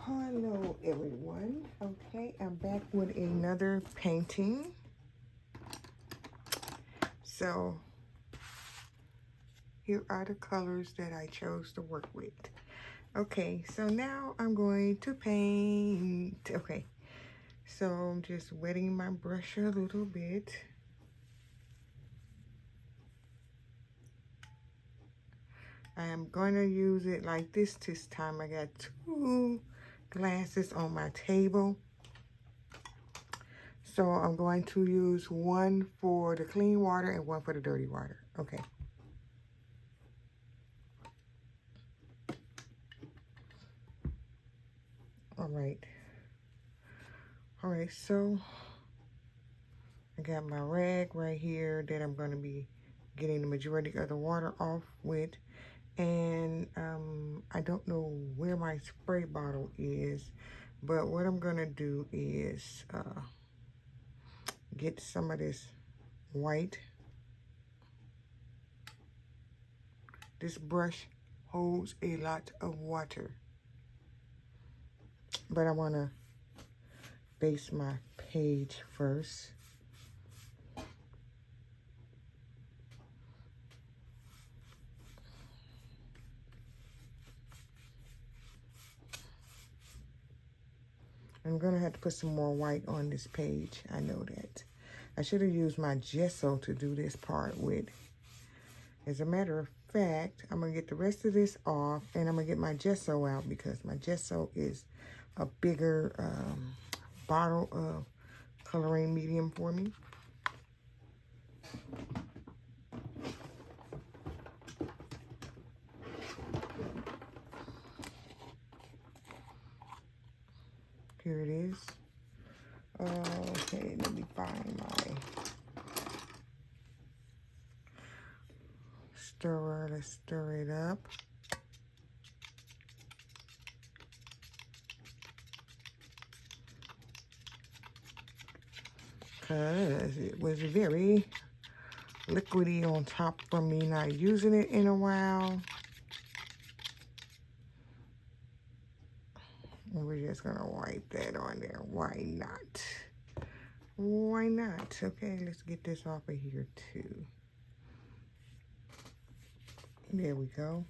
Hello everyone. Okay, I'm back with another painting. So here are the colors that I chose to work with. Okay, so now I'm going to paint. Okay, so I'm just wetting my brush a little bit. I am going to use it like this time. I got two glasses on my table. So I'm going to use one for the clean water and one for the dirty water. Okay. All right, so I got my rag right here that I'm going to be getting the majority of the water off with. And I don't know where my spray bottle is, but what I'm going to do is get some of this white. This brush holds a lot of water, but I want to base my page first. I'm gonna have to put some more white on this page. I know that. I should have used my gesso to do this part with. As a matter of fact, I'm gonna get the rest of this off and I'm gonna get my gesso out because my gesso is a bigger bottle of coloring medium for me. Here it is. Okay, let me find my stirrer. Let's stir it up. Because it was very liquidy on top from me not using it in a while. And we're just gonna wipe that on there. Why not? Why not? Okay, let's get this off of here too. There we go.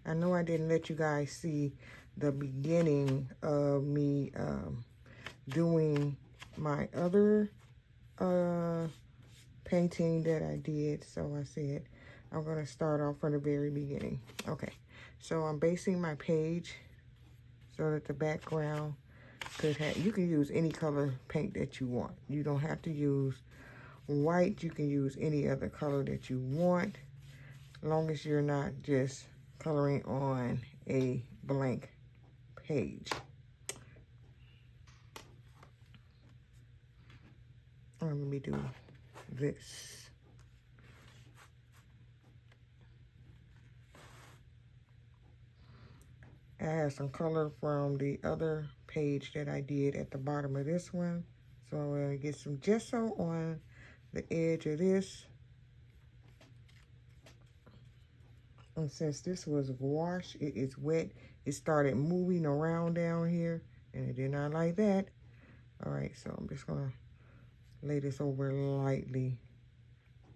I know I didn't let you guys see the beginning of me doing my other painting that I did. So I said I'm going to start off from the very beginning. Okay, so I'm basing my page so that the background could have, you can use any color paint that you want. You don't have to use white. You can use any other color that you want, as long as you're not just coloring on a blank page. Let me do this. I have some color from the other page that I did at the bottom of this one. So I'm going to get some gesso on the edge of this. And since this was wash, it is wet. It started moving around down here, and I did not like that. All right, so I'm just going to lay this over lightly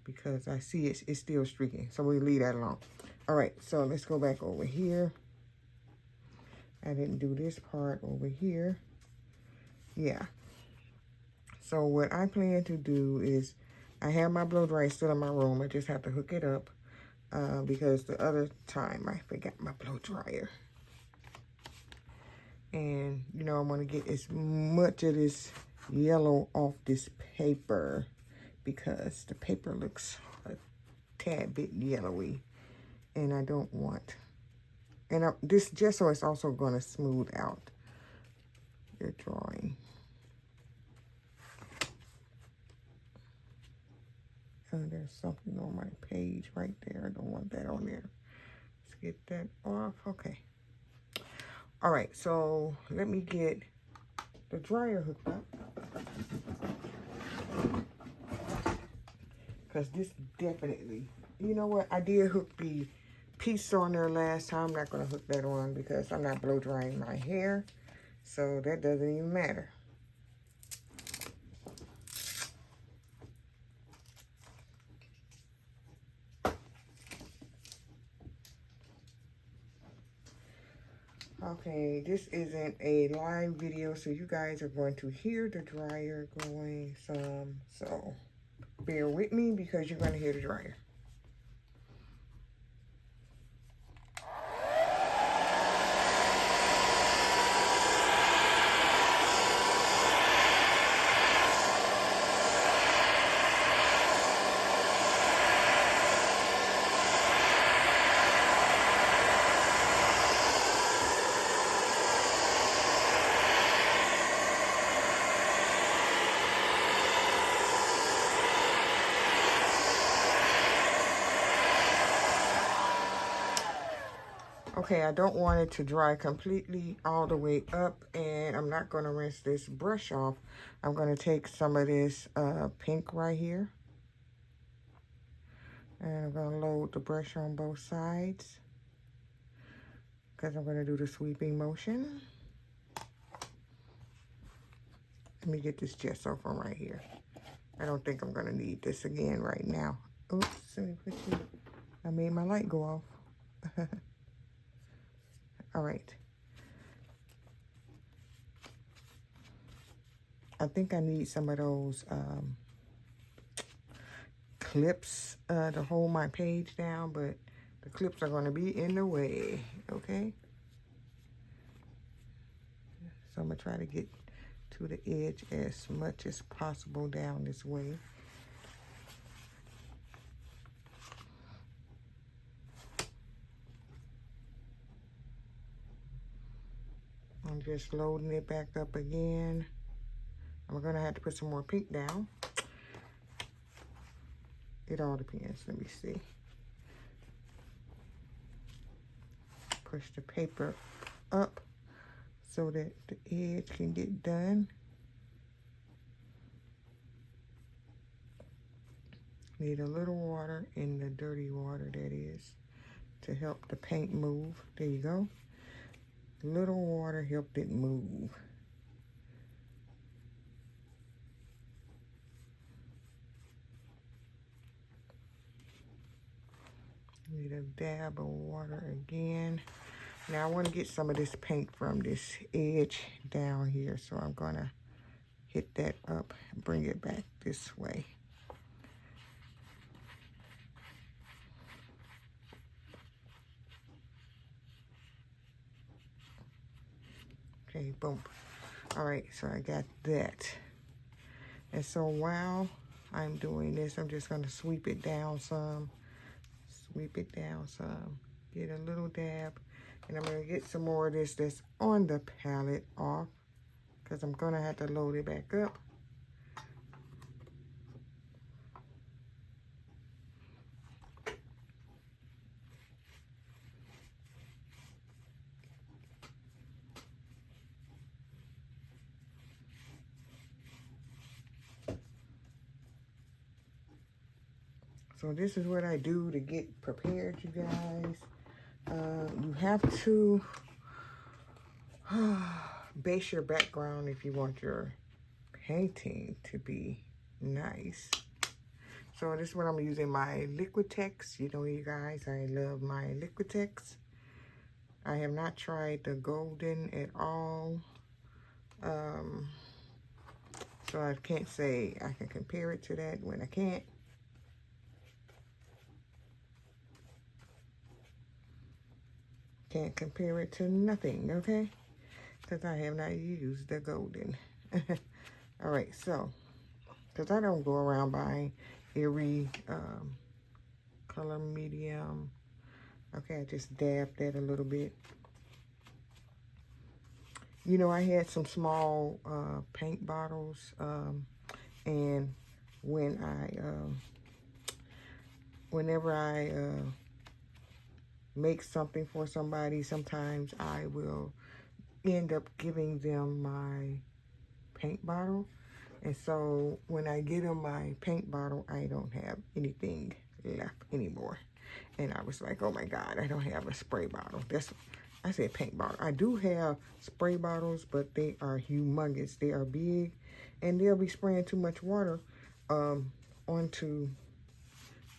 because I see it's still streaking. So we'll leave that alone. All right, so let's go back over here. I didn't do this part over here. Yeah. So what I plan to do is, I have my blow dryer still in my room. I just have to hook it up because the other time I forgot my blow dryer. And, you know, I want to get as much of this yellow off this paper because the paper looks a tad bit yellowy. And I don't want... And this gesso is also going to smooth out your drawing. Oh, there's something on my page right there. I don't want that on there. Let's get that off. Okay. All right, so let me get the dryer hooked up. Because this definitely, you know what? I did hook the piece on there last time. I'm not going to hook that on because I'm not blow drying my hair. So that doesn't even matter. Okay, this isn't a live video, so you guys are going to hear the dryer going some. So bear with me because you're going to hear the dryer. Okay, I don't want it to dry completely all the way up, and I'm not going to rinse this brush off. I'm going to take some of this pink right here, and I'm going to load the brush on both sides because I'm going to do the sweeping motion. Let me get this gesso from right here. I don't think I'm going to need this again right now. Oops, let me put you. I made my light go off. All right. I think I need some of those clips to hold my page down, but the clips are going to be in the way, okay? So I'm going to try to get to the edge as much as possible down this way. I'm just loading it back up again. I'm going to have to put some more pink down. It all depends. Let me see. Push the paper up so that the edge can get done. Need a little water in the dirty water, that is, to help the paint move. There you go. Little water helped it move. Need a dab of water again. Now I want to get some of this paint from this edge down here, so I'm going to hit that up and bring it back this way. Okay, boom. All right, so I got that. And so while I'm doing this, I'm just going to sweep it down some. Sweep it down some. Get a little dab. And I'm going to get some more of this that's on the palette off, because I'm going to have to load it back up. So this is what I do to get prepared, you guys. You have to base your background if you want your painting to be nice. So this is what I'm using, my Liquitex. You know, you guys, I love my Liquitex. I have not tried the golden at all. So I can't say I can compare it to that when I can't. Can't compare it to nothing, okay? because I have not used the golden. All right, so, because I don't go around buying every color medium. Okay, I just dabbed that a little bit. You know, I had some small paint bottles, and when whenever I make something for somebody, sometimes I will end up giving them my paint bottle. And so when I get them my paint bottle, I don't have anything left anymore. And I was like, oh my God, I don't have a spray bottle. I said paint bottle. I do have spray bottles, but they are humongous. They are big, and they'll be spraying too much water onto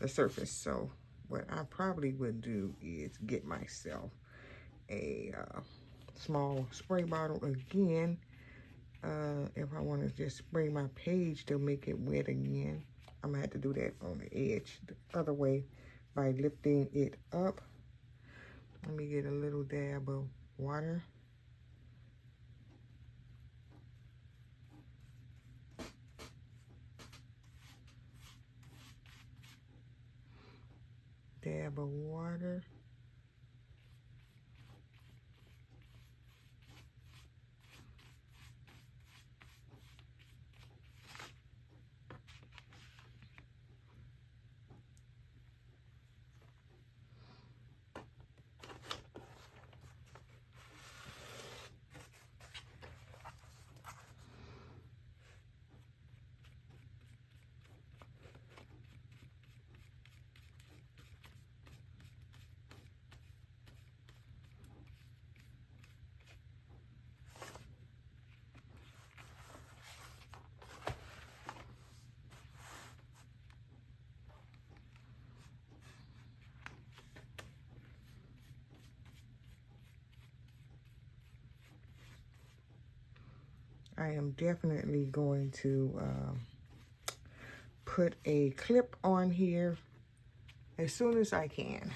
the surface. So what I probably would do is get myself a small spray bottle again. If I want to just spray my page to make it wet again, I'm going to have to do that on the edge the other way by lifting it up. Let me get a little dab of water. Dab of water. I am definitely going to put a clip on here as soon as I can.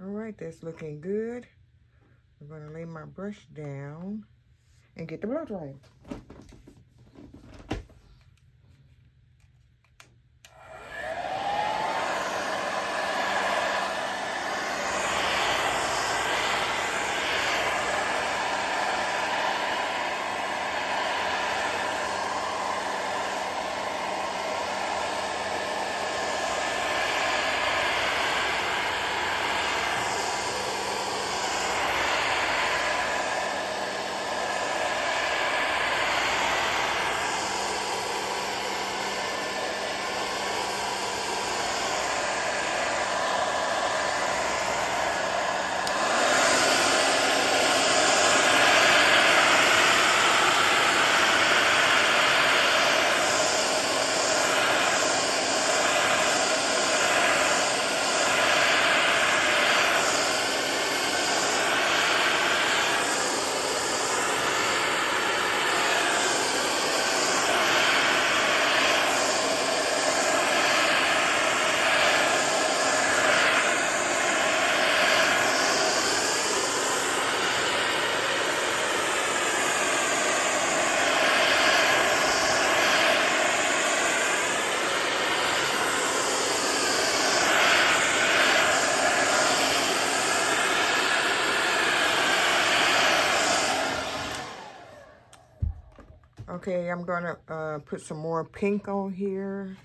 All right, that's looking good. I'm going to lay my brush down and get the blow dryer. Okay, I'm gonna put some more pink on here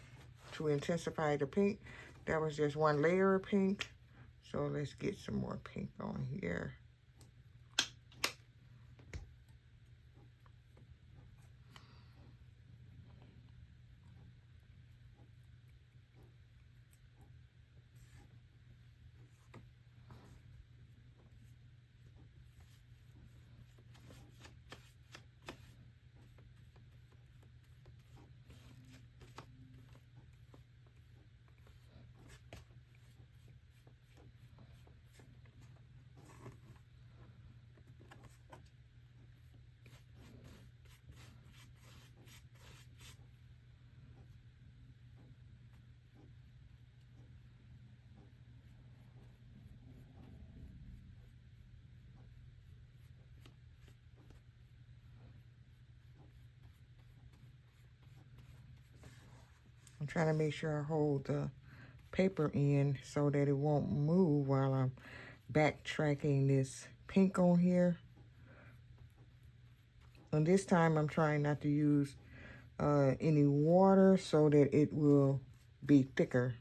to intensify the pink. That was just one layer of pink. So let's get some more pink on here. trying to make sure I hold the paper in so that it won't move while I'm backtracking this pink on here. And this time I'm trying not to use any water so that it will be thicker.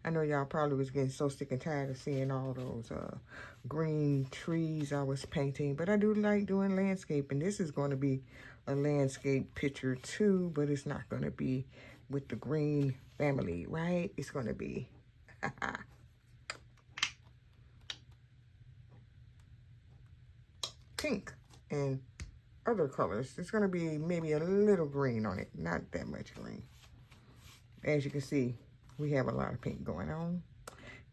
I know y'all probably was getting so sick and tired of seeing all those green trees I was painting, but I do like doing landscape, and this is going to be a landscape picture too, but it's not going to be with the green family, right? It's going to be pink and other colors. It's going to be maybe a little green on it, not that much green. As you can see, we have a lot of pink going on.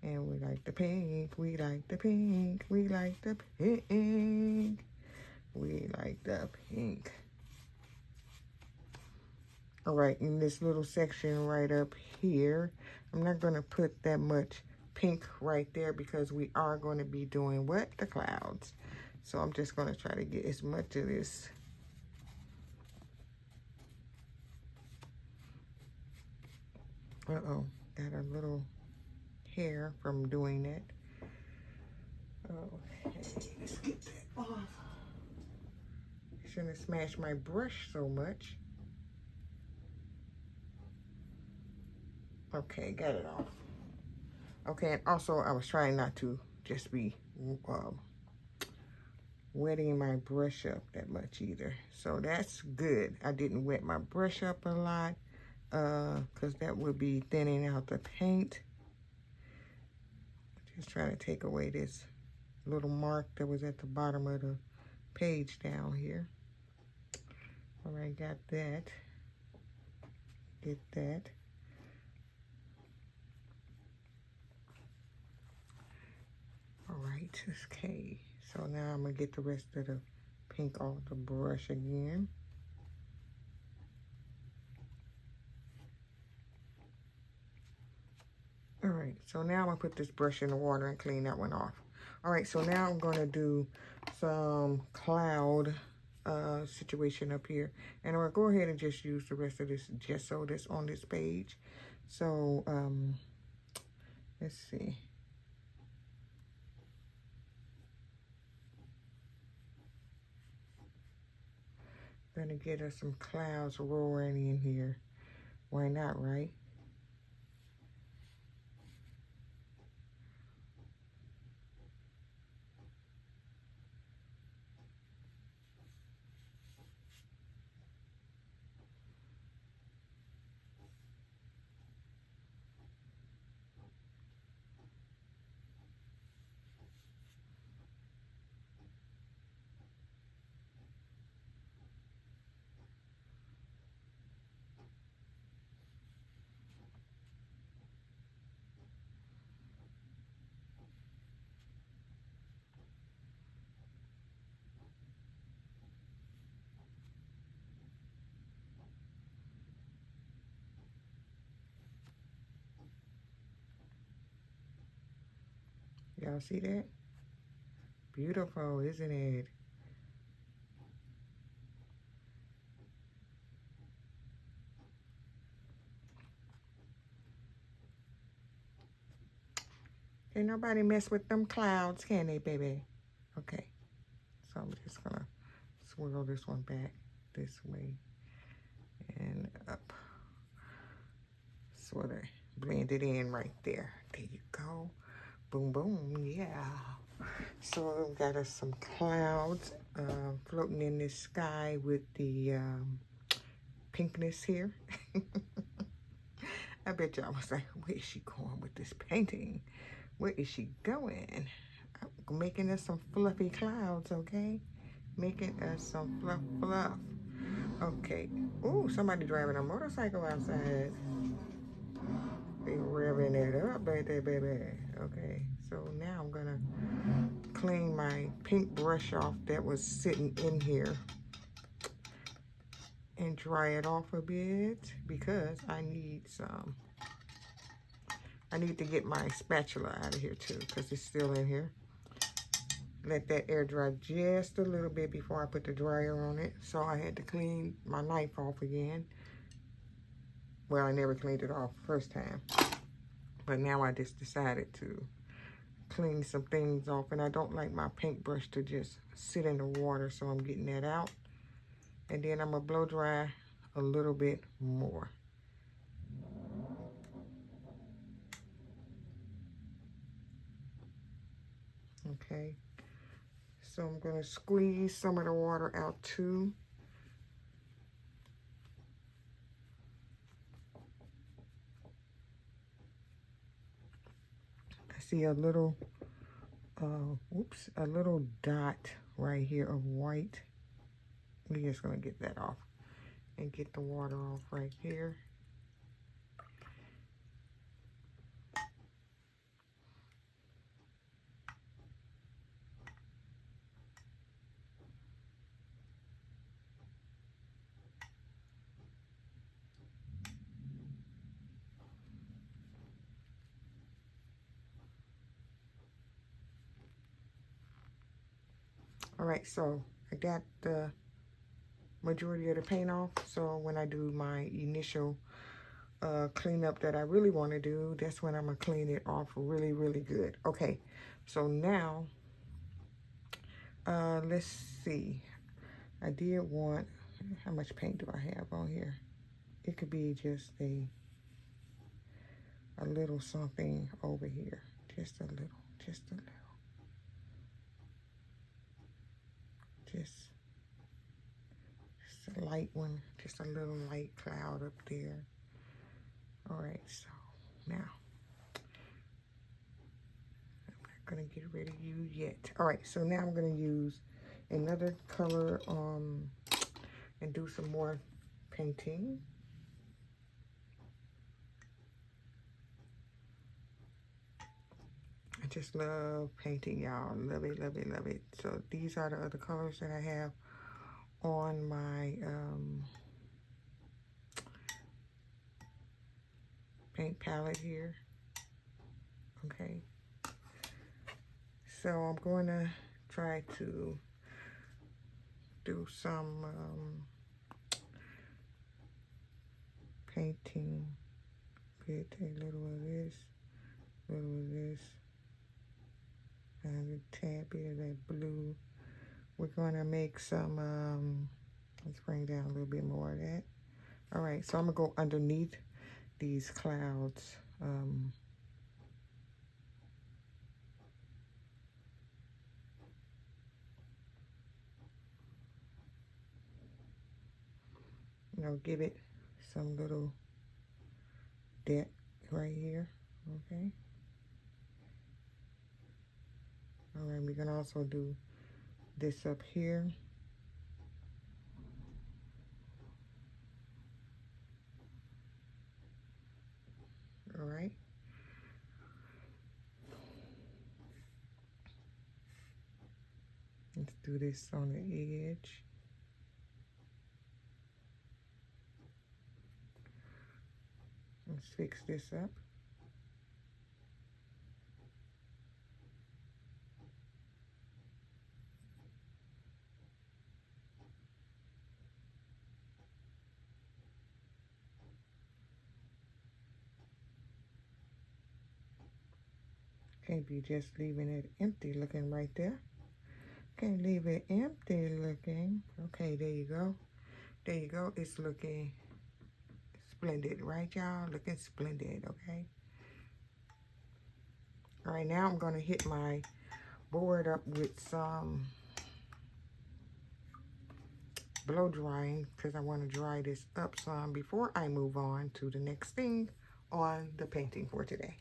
And we like the pink, we like the pink, we like the pink, we like the pink. All right, in this little section right up here, I'm not going to put that much pink right there because we are going to be doing what? The clouds. So I'm just going to try to get as much of this. Uh-oh, got a little hair from doing that. Okay, let's get that off. Shouldn't have smashed my brush so much. Okay, got it off. Okay, and also I was trying not to just be wetting my brush up that much either. So that's good. I didn't wet my brush up a lot because that would be thinning out the paint. Just trying to take away this little mark that was at the bottom of the page down here. All right, got that. Get that. All right, okay. So now I'm gonna get the rest of the pink off the brush again. All right, so now I'm gonna put this brush in the water and clean that one off. All right, so now I'm gonna do some cloud situation up here. And I'm gonna go ahead and just use the rest of this gesso that's on this page. So, let's see. Gonna get us some clouds rolling in here. Why not, right? Y'all see that? Beautiful, isn't it? Can't nobody mess with them clouds, can they, baby? Okay, so I'm just gonna swirl this one back this way and up. Sort of blend it in right there. There you go. Boom, boom, yeah. So we've got us some clouds floating in this sky with the pinkness here. I bet y'all was like, where is she going with this painting? Where is she going? I'm making us some fluffy clouds, okay? Making us some fluff. Okay. Ooh, somebody driving a motorcycle outside. They revving it up, baby. Okay, so now I'm gonna clean my pink brush off that was sitting in here and dry it off a bit because I need to get my spatula out of here too because it's still in here. Let that air dry just a little bit before I put the dryer on it. So I had to clean my knife off again. Well, I never cleaned it off first time. But now I just decided to clean some things off. And I don't like my paintbrush to just sit in the water. So I'm getting that out. And then I'm going to blow dry a little bit more. Okay. So I'm going to squeeze some of the water out too. I see a little, a little dot right here of white. We're just going to get that off and get the water off right here. All right, so I got the majority of the paint off. So when I do my initial cleanup that I really want to do, that's when I'm going to clean it off really, really good. Okay, so now, let's see. I did want, how much paint do I have on here? It could be just a little something over here. Just a little. Just a light one, just a little light cloud up there. All right, so now I'm not gonna get rid of you yet. All right, so now I'm gonna use another color and do some more painting. I just love painting, y'all. Love it, love it, love it. So these are the other colors that I have on my paint palette here. Okay. So I'm going to try to do some painting with a little of this, and a tad bit of that blue. We're going to make some, let's bring down a little bit more of that. All right, so I'm going to go underneath these clouds. You know, give it some little depth right here, okay? All right, we can also do this up here. All right. Let's do this on the edge. Let's fix this up. Can't be just leaving it empty looking right there. Can't leave it empty looking. Okay, there you go. There you go. It's looking splendid, right, y'all? Looking splendid, okay? All right, now I'm going to hit my board up with some blow drying because I want to dry this up some before I move on to the next thing on the painting for today.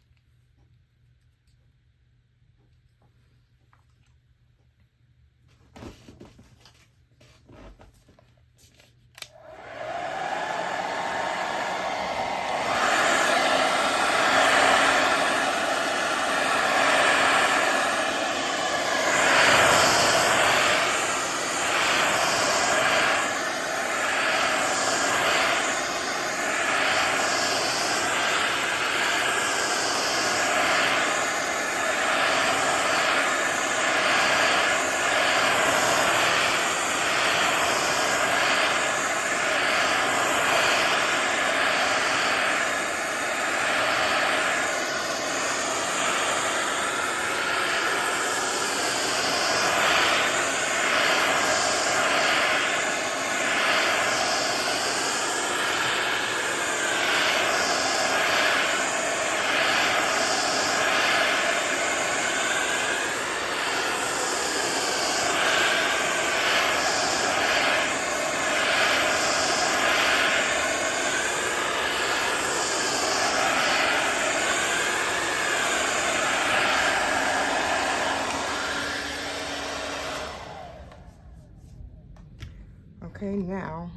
Okay, now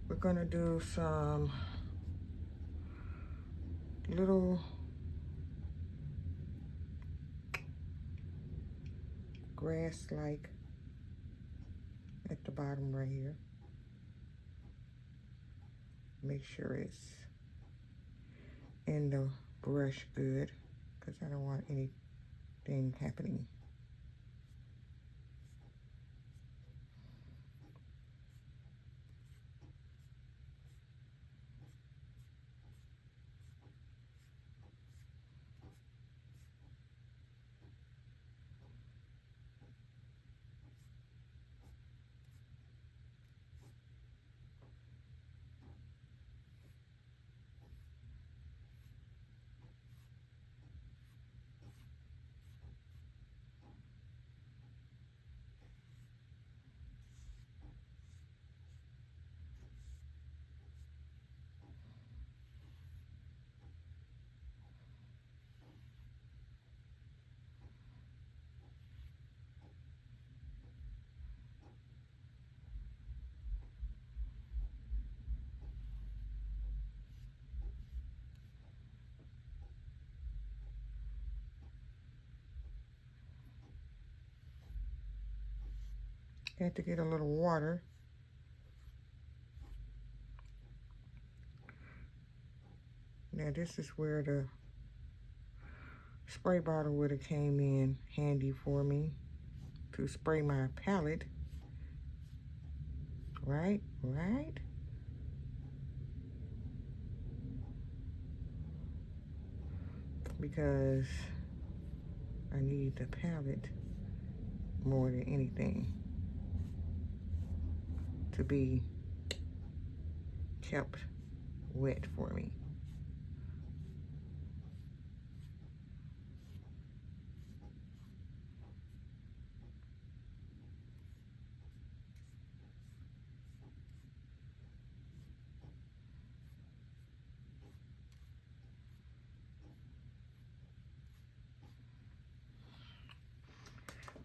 we're gonna do some little grass-like at the bottom right here. Make sure it's in the brush good, because I don't want anything happening. Had to get a little water. Now this is where the spray bottle would have came in handy for me to spray my palette. Right? Because I need the palette more than anything to be kept wet for me.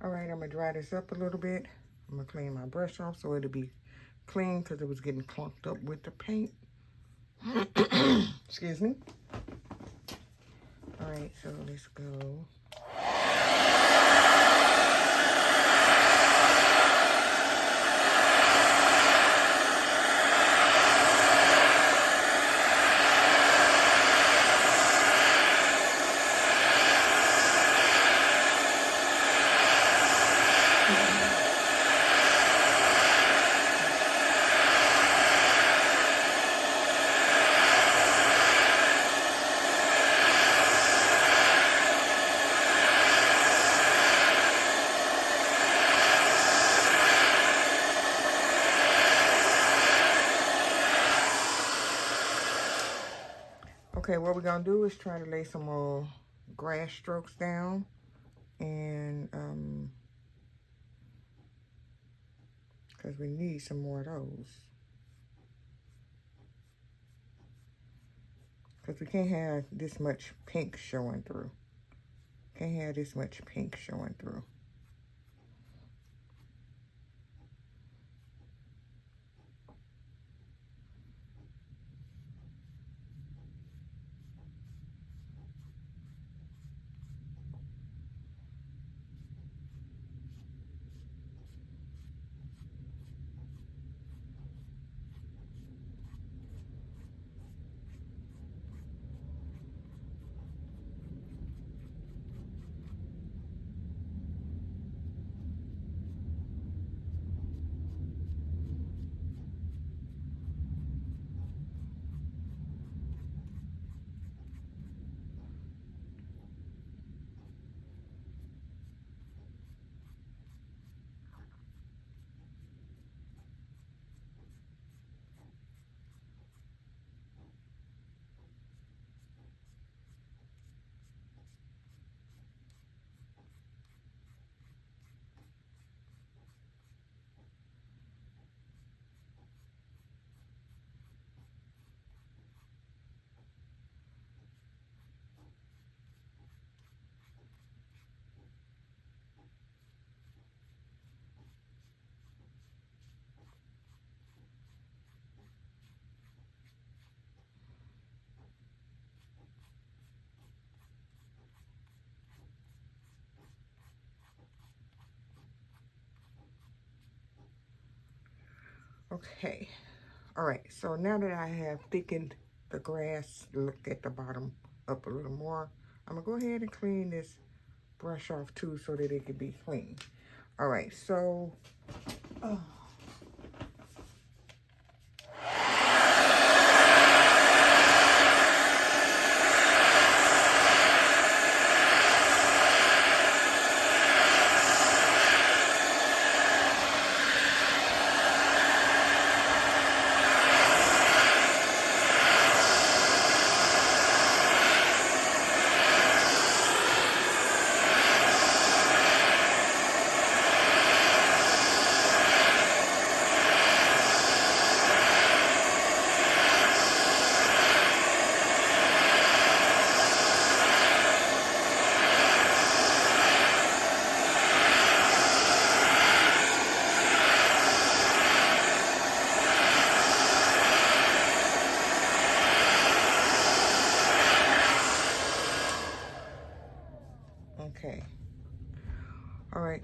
All right, I'm gonna dry this up a little bit. I'm gonna clean my brush off so it'll be clean, because it was getting clumped up with the paint. Excuse me. All right, so let's go. Okay, what we're gonna do is try to lay some more grass strokes down, and because we need some more of those. Because we can't have this much pink showing through. Can't have this much pink showing through. Okay. All right. So now that I have thickened the grass, look at the bottom up a little more, I'm going to go ahead and clean this brush off too so that it can be clean. All right. So... Okay. All right.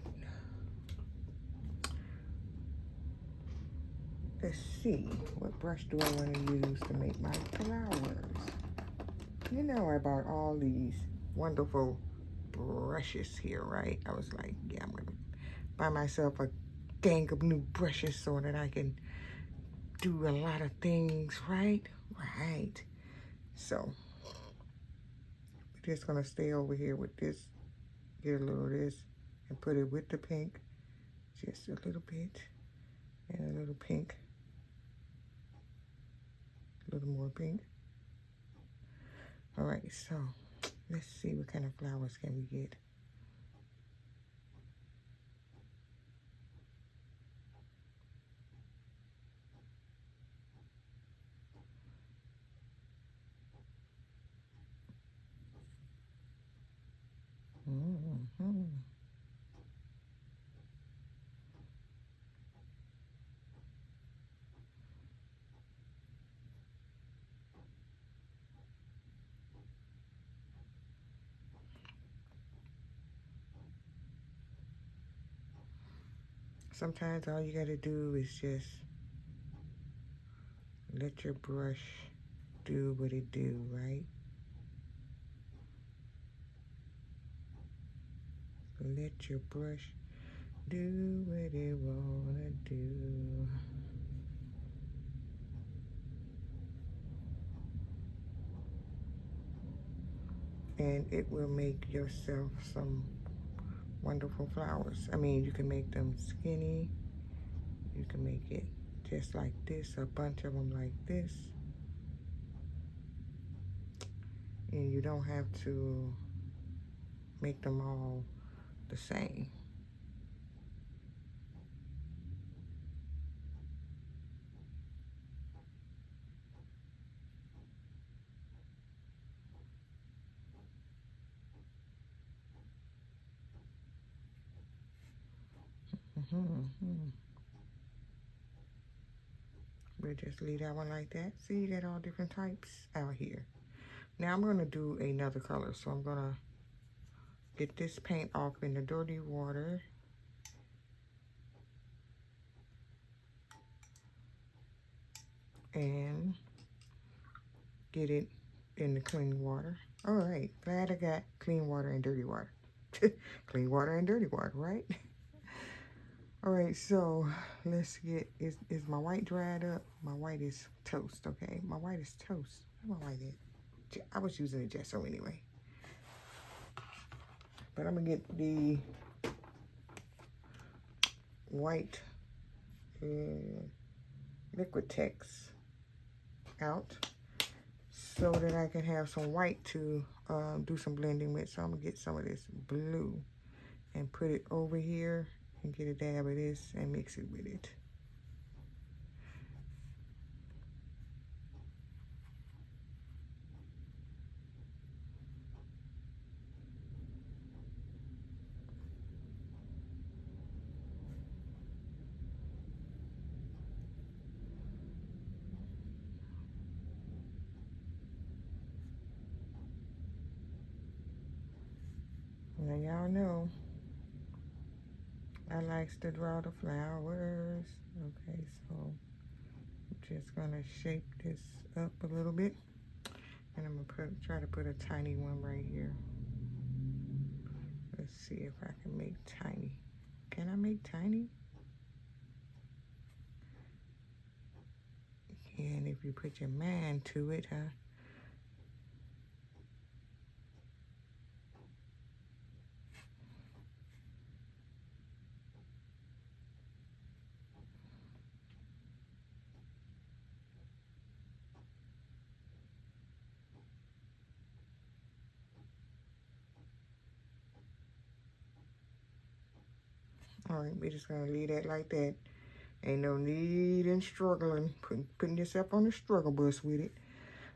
Let's see. What brush do I want to use to make my flowers? You know, I bought all these wonderful brushes here, right? I was like, yeah, I'm going to buy myself a gang of new brushes so that I can do a lot of things, right? Right. So, we're just going to stay over here with this, get a little of this, and put it with the pink. Just a little bit, and a little pink. A little more pink. All right, so let's see what kind of flowers can we get. Mm-hmm. Sometimes all you gotta do is just let your brush do what it do, right? Let your brush do what it wanna do. And it will make yourself some wonderful flowers. I mean, you can make them skinny. You can make it just like this, a bunch of them like this. And you don't have to make them all the same. We'll just leave that one like that. See, you got all different types out here. Now I'm gonna do another color. So I'm gonna get this paint off in the dirty water. And get it in the clean water. All right, glad I got clean water and dirty water. Clean water and dirty water, right? All right, so let's get, is my white dried up? My white is toast, okay? My white is toast. Where my white at? I was using a gesso anyway. But I'm gonna get the white Liquitex out so that I can have some white to do some blending with. So I'm gonna get some of this blue and put it over here and get a dab of this and mix it with it. Now y'all know I likes to draw the flowers. Okay, so just gonna shape this up a little bit, and I'm gonna try to put a tiny one right here. Let's see if I can make tiny. Can I make tiny? And if you put your mind to it, huh? All right, we're just gonna leave that like that. Ain't no need in struggling, putting yourself on the struggle bus with it.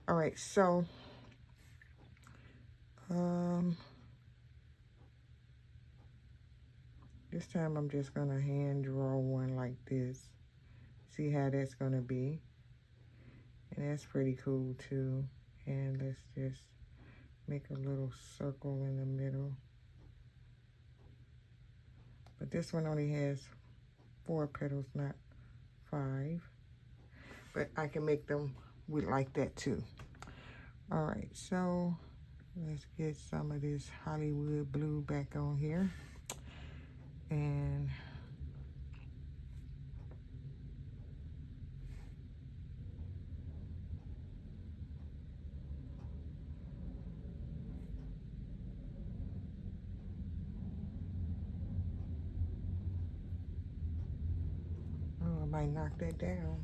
All right, so this time I'm just gonna hand draw one like this. See how that's gonna be. And that's pretty cool too. And let's just make a little circle in the middle. But this one only has 4 petals, not 5. But I can make them with like that too. All right, so let's get some of this Hollywood blue back on here. And oh, I might knock that down.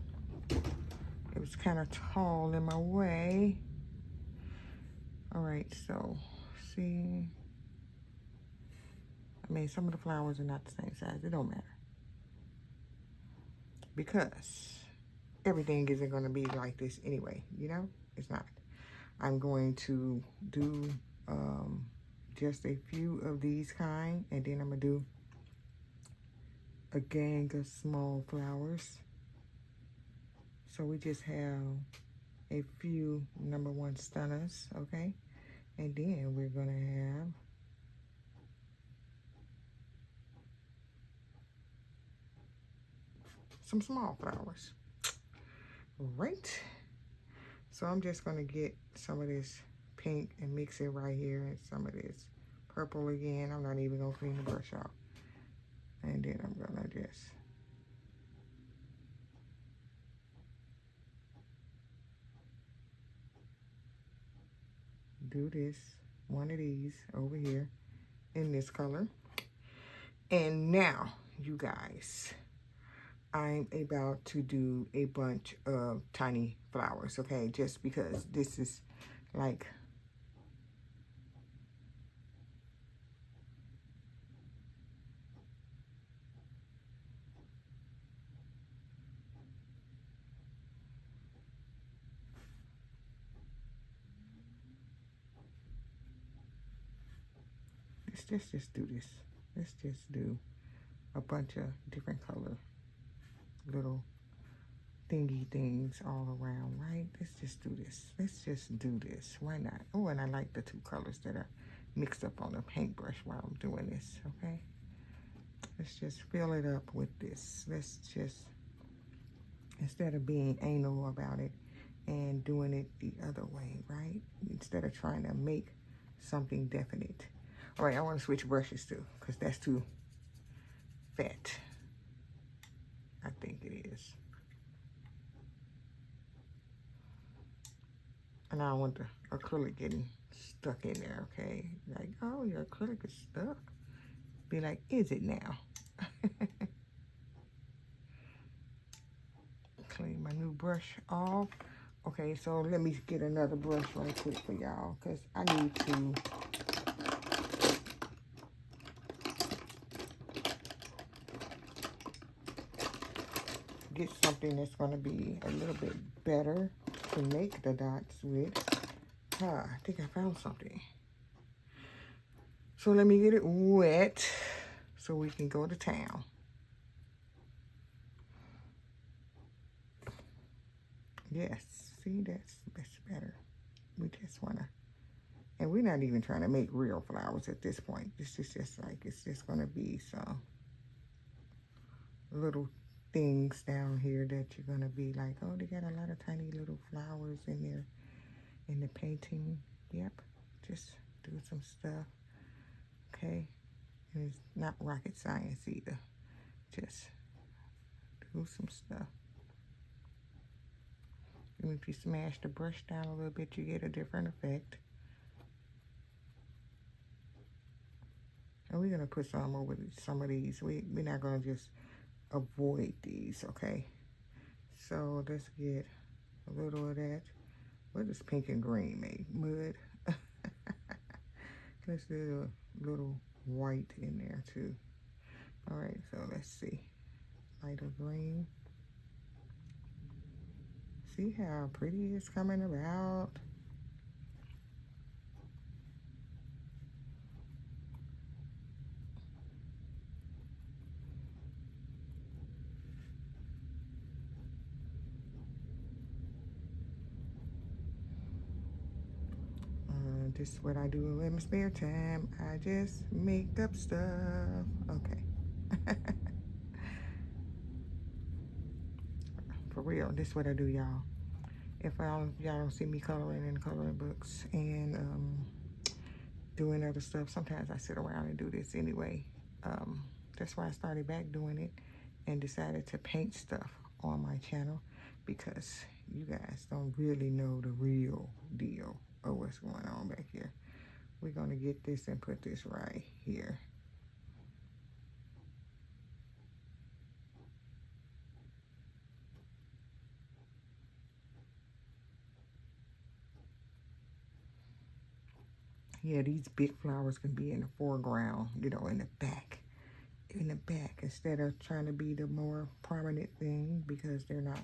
It was kind of tall in my way. All right, so see, I mean, some of the flowers are not the same size. It don't matter, because everything isn't going to be like this anyway, you know? It's not. I'm going to do just a few of these kind, and then I'm going to do a gang of small flowers. So we just have a few #1 stunners, okay? And then we're going to have some small flowers. Right. So I'm just going to get some of this pink and mix it right here, and some of this purple again. I'm not even going to clean the brush off. And then I'm going to just do this, one of these over here in this color. And now, you guys, I'm about to do a bunch of tiny flowers, okay? Just because this is like let's just do this. Let's just do a bunch of different color little thingy things all around, right? Let's just do this. Let's just do this. Why not? Oh, and I like the 2 colors that are mixed up on the paintbrush while I'm doing this, okay? Let's just fill it up with this. Let's just, instead of being anal about it and doing it the other way, right? Instead of trying to make something definite. All right, I want to switch brushes too, because that's too fat. I think it is. And I don't want the acrylic getting stuck in there, okay? Like, oh, your acrylic is stuck. Be like, is it now? Clean my new brush off. Okay, so let me get another brush right quick for y'all, because I need to get something that's going to be a little bit better to make the dots with. I think I found something. So let me get it wet so we can go to town. Yes, see, that's better. We just want to, and we're not even trying to make real flowers at this point. This is just like, it's just going to be some little things down here that you're gonna be like, oh, they got a lot of tiny little flowers in there in the painting. Yep, just do some stuff, okay? And it's not rocket science either. Just do some stuff. And if you smash the brush down a little bit, you get a different effect. And we're gonna put some over some of these. We're not gonna just avoid these, okay? So let's get a little of that. What does pink and green make? Mud. Let's do a little white in there too. All right, so let's see. Lighter green. See how pretty it's coming about? This is what I do in my spare time. I just make up stuff. Okay. For real, this is what I do, y'all. If y'all don't see me coloring in coloring books and doing other stuff, sometimes I sit around and do this anyway. That's why I started back doing it and decided to paint stuff on my channel, because you guys don't really know the real deal of what's going on back here. We're gonna get this and put this right here. Yeah, these big flowers can be in the foreground, you know, in the back. In the back, instead of trying to be the more prominent thing, because they're not.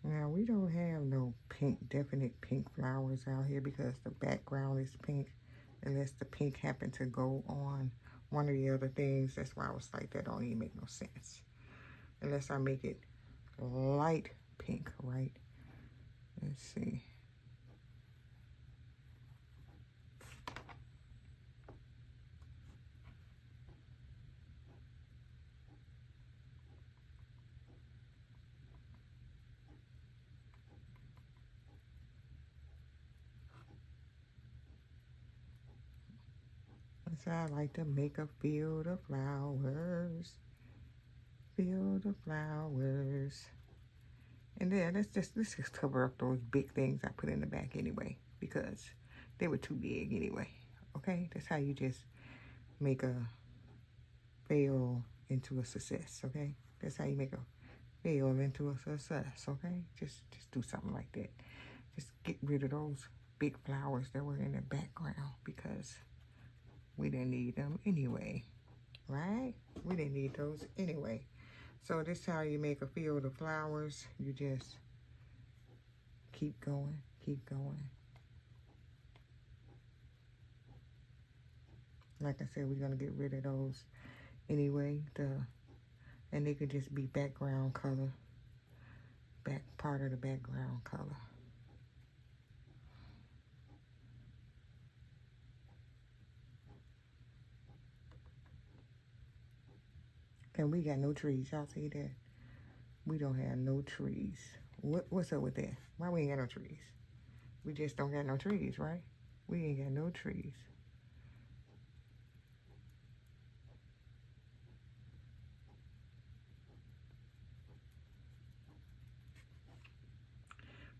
Now, we don't have no pink, definite pink flowers out here because the background is pink, unless the pink happened to go on one of the other things. That's why I was like, that don't even make no sense. Unless I make it light pink, right? Let's see. So I like to make a field of flowers. Field of flowers. And then let's just cover up those big things I put in the back anyway, because they were too big anyway. Okay, that's how you just make a fail into a success. Okay, that's how you make a fail into a success. Okay, just do something like that. Just get rid of those big flowers that were in the background, because we didn't need them anyway, right? We didn't need those anyway. So this is how you make a field of flowers. You just keep going, keep going. Like I said, we're gonna get rid of those anyway. And they could just be background color, part of the background color. And we got no trees. Y'all see that? We don't have no trees. What's up with that? Why we ain't got no trees? We just don't got no trees, right? We ain't got no trees.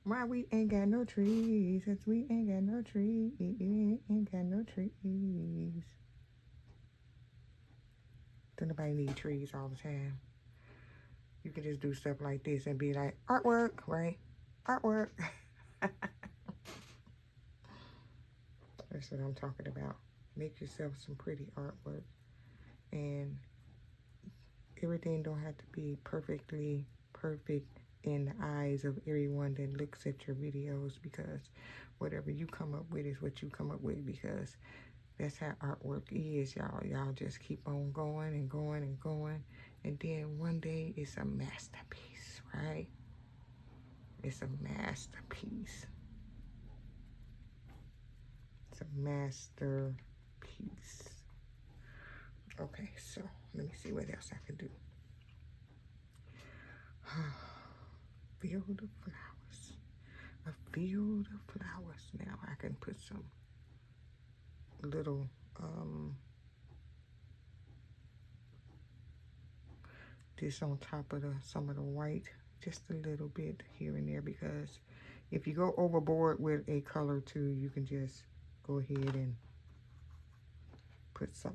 Why we ain't got no trees? Since we ain't got no trees, ain't got no trees. Don't nobody need trees all the time. You can just do stuff like this and be like, artwork, right? Artwork. That's what I'm talking about. Make yourself some pretty artwork. and everything don't have to be perfectly perfect in the eyes of everyone that looks at your videos, because whatever you come up with is what you come up with, because that's how artwork is, y'all. Y'all just keep on going and going and going, and then one day it's a masterpiece, right? It's a masterpiece. It's a masterpiece. Okay, so let me see what else I can do. Field of flowers. A field of flowers. Now I can put some little this on top of some of the white, just a little bit here and there, because if you go overboard with a color too, you can just go ahead and put a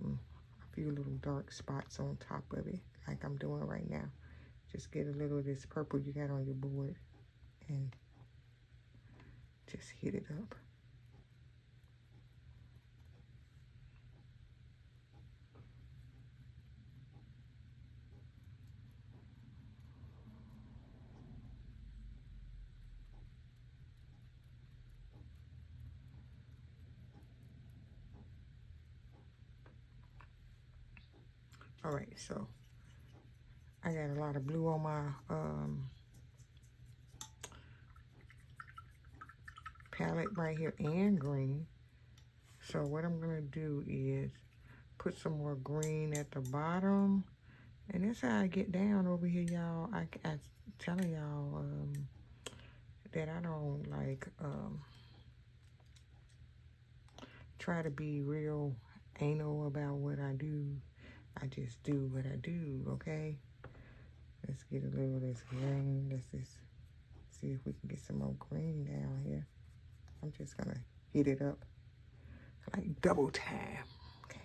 few little dark spots on top of it, like I'm doing right now. Just get a little of this purple you got on your board and just hit it up. All right, so I got a lot of blue on my palette right here, and green. So what I'm gonna do is put some more green at the bottom, and that's how I get down over here, y'all. I telling y'all that I don't like try to be real anal about what I do. I just do what I do, okay? Let's get a little of this green. Let's just see if we can get some more green down here. I'm just gonna hit it up like double time. Okay.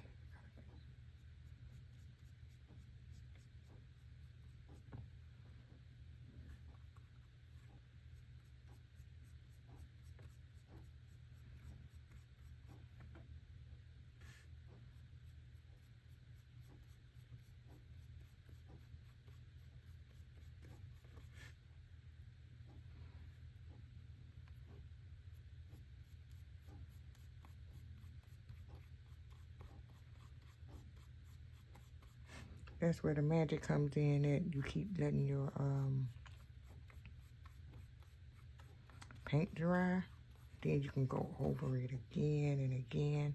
That's where the magic comes in, that you keep letting your paint dry. Then you can go over it again and again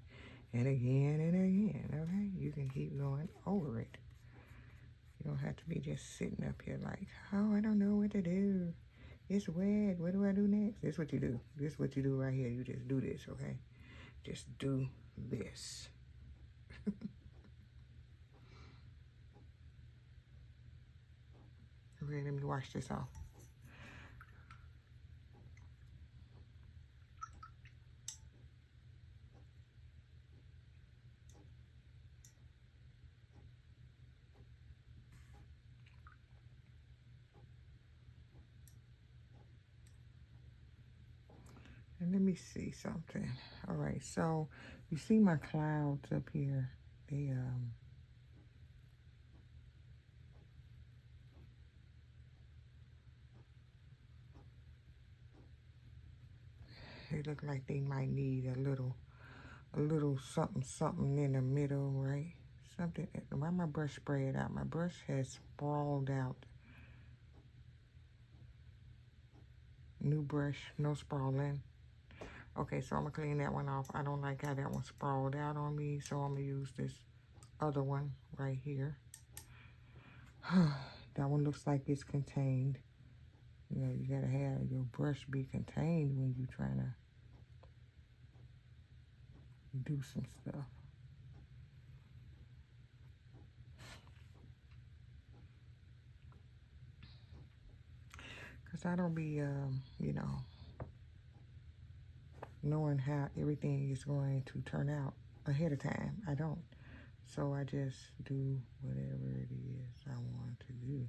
and again and again, okay? You can keep going over it. You don't have to be just sitting up here like, oh, I don't know what to do. It's wet. What do I do next? This is what you do. This is what you do right here. You just do this, okay? Just do this. Okay, let me wash this off. And let me see something. All right, so you see my clouds up here. They look like they might need a little something in the middle, right? Something. Why my brush sprayed out? My brush has sprawled out. New brush, no sprawling. Okay, so I'm gonna clean that one off. I don't like how that one sprawled out on me, so I'm gonna use this other one right here. That one looks like it's contained. You know, you gotta have your brush be contained when you're trying to do some stuff. Cause I don't be, you know, knowing how everything is going to turn out ahead of time. I don't. So I just do whatever it is I want to do.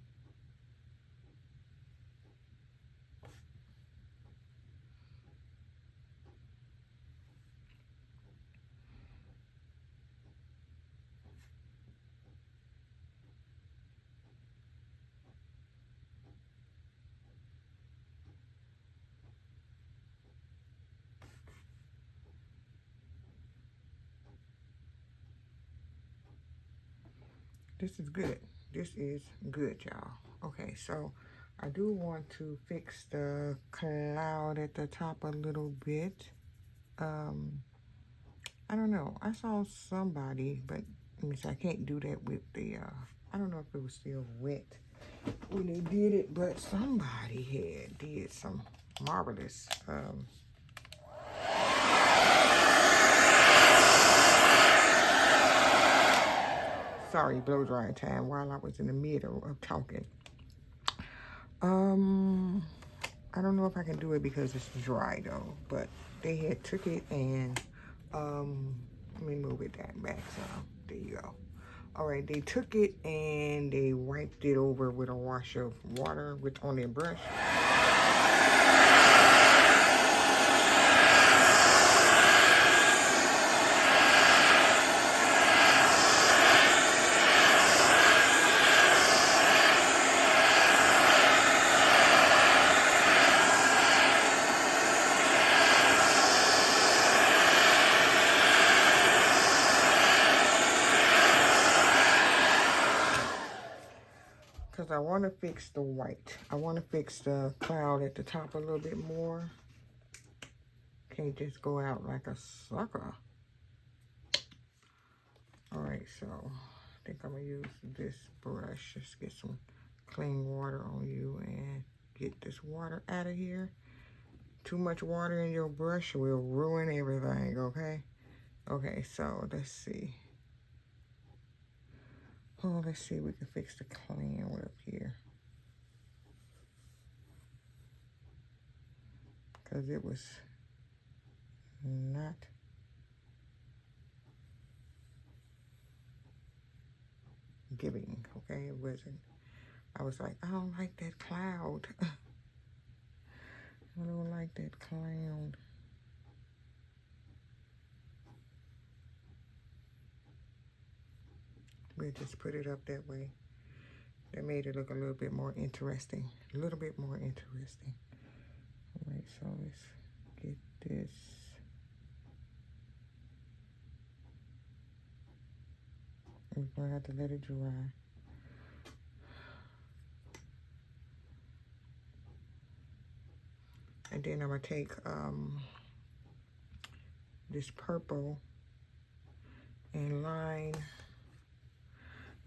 This is good. This is good, y'all. Okay, so I do want to fix the cloud at the top a little bit. I don't know. I saw somebody, but I can't do that with the, I don't know if it was still wet when they did it, but somebody had did some marvelous, sorry, blow drying time while I was in the middle of talking. I don't know if I can do it because it's dry though, but they had took it and, let me move it back some. There you go. All right, they took it and they wiped it over with a wash of water on their brush. Because I want to fix the white. I want to fix the cloud at the top a little bit more. Can't just go out like a sucker. All right, so I think I'm going to use this brush. Just get some clean water on you and get this water out of here. Too much water in your brush will ruin everything, okay? Okay, so let's see. Oh, let's see if we can fix the cloud up here. Because it was not giving, okay? It wasn't. I was like, I don't like that cloud. I don't like that cloud. We'll just put it up that way. That made it look a little bit more interesting. A little bit more interesting. All right, so let's get this. We're going to have to let it dry. And then I'm going to take this purple and line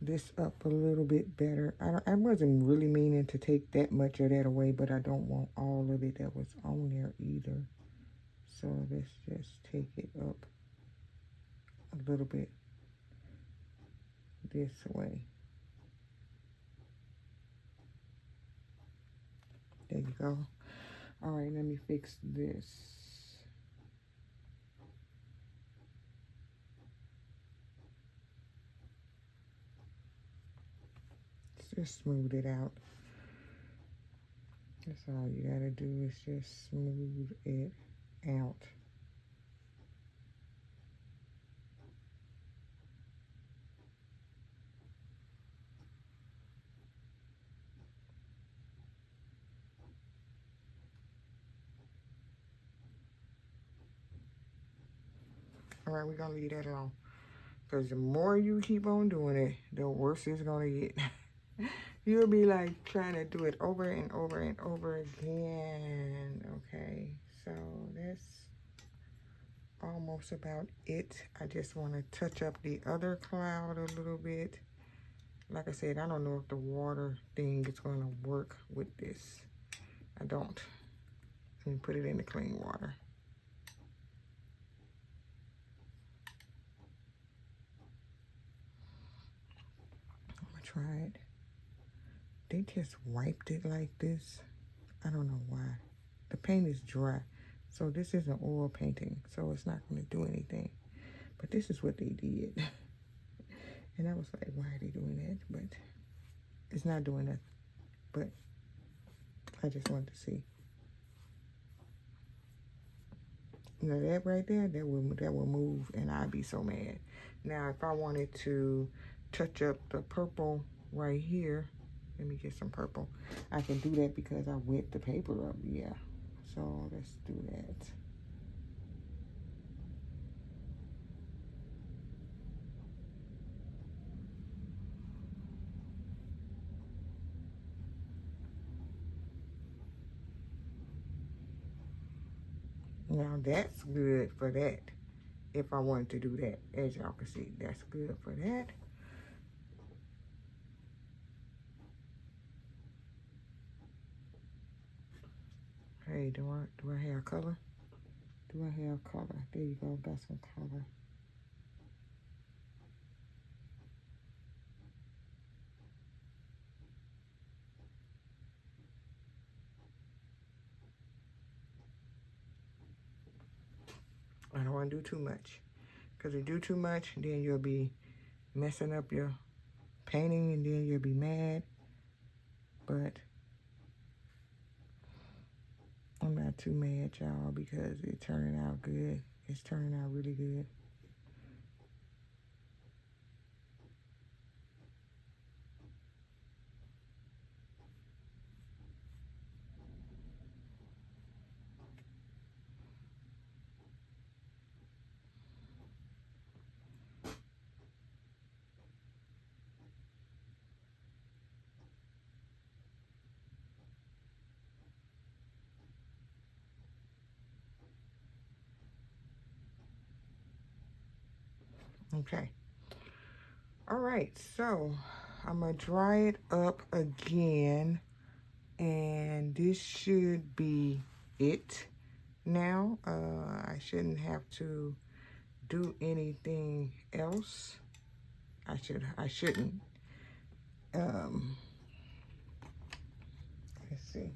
this up a little bit better. I wasn't really meaning to take that much of that away, but I don't want all of it that was on there either. So let's just take it up a little bit this way. There you go. All right, let me fix this. Just smooth it out. That's all you gotta do is just smooth it out. All right, we're gonna leave that alone. Because the more you keep on doing it, the worse it's gonna get. You'll be like trying to do it over and over and over again. Okay, so that's almost about it. I just want to touch up the other cloud a little bit. Like I said, I don't know if the water thing is going to work with this. I don't. Let me put it in the clean water. I'm going to try it. They just wiped it like this. I don't know why. The paint is dry. So this isn't oil painting. So it's not going to do anything. But this is what they did. And I was like, why are they doing that? But it's not doing nothing. But I just wanted to see. You know, that right there, that will move and I'd be so mad. Now, if I wanted to touch up the purple right here, let me get some purple. I can do that because I wet the paper up, yeah. So let's do that. Now that's good for that. If I wanted to do that, as y'all can see, that's good for that. Hey, do I have color? Do I have color? There you go, got some color. I don't want to do too much, because if you do too much, then you'll be messing up your painting, and then you'll be mad. But I'm not too mad, y'all, because it's turning out good. It's turning out really good. Okay. All right, so I'm gonna dry it up again, and this should be it now. I shouldn't have to do anything else. I shouldn't. Let's see.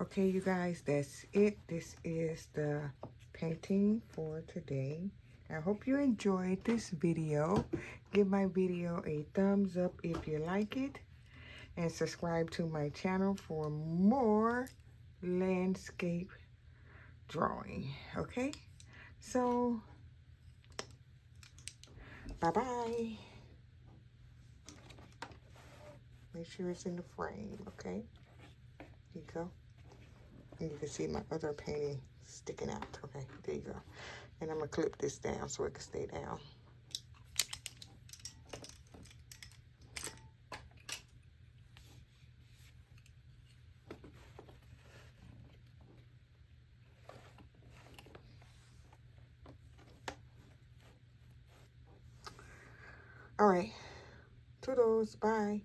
Okay, you guys, that's it. This is the painting for today. I hope you enjoyed this video. Give my video a thumbs up if you like it, and subscribe to my channel for more landscape drawing. Okay, So, bye-bye. Make sure it's in the frame, okay? There you go. And you can see my other painting sticking out. Okay, there you go. And I'm going to clip this down so it can stay down. All right. Toodles. Bye.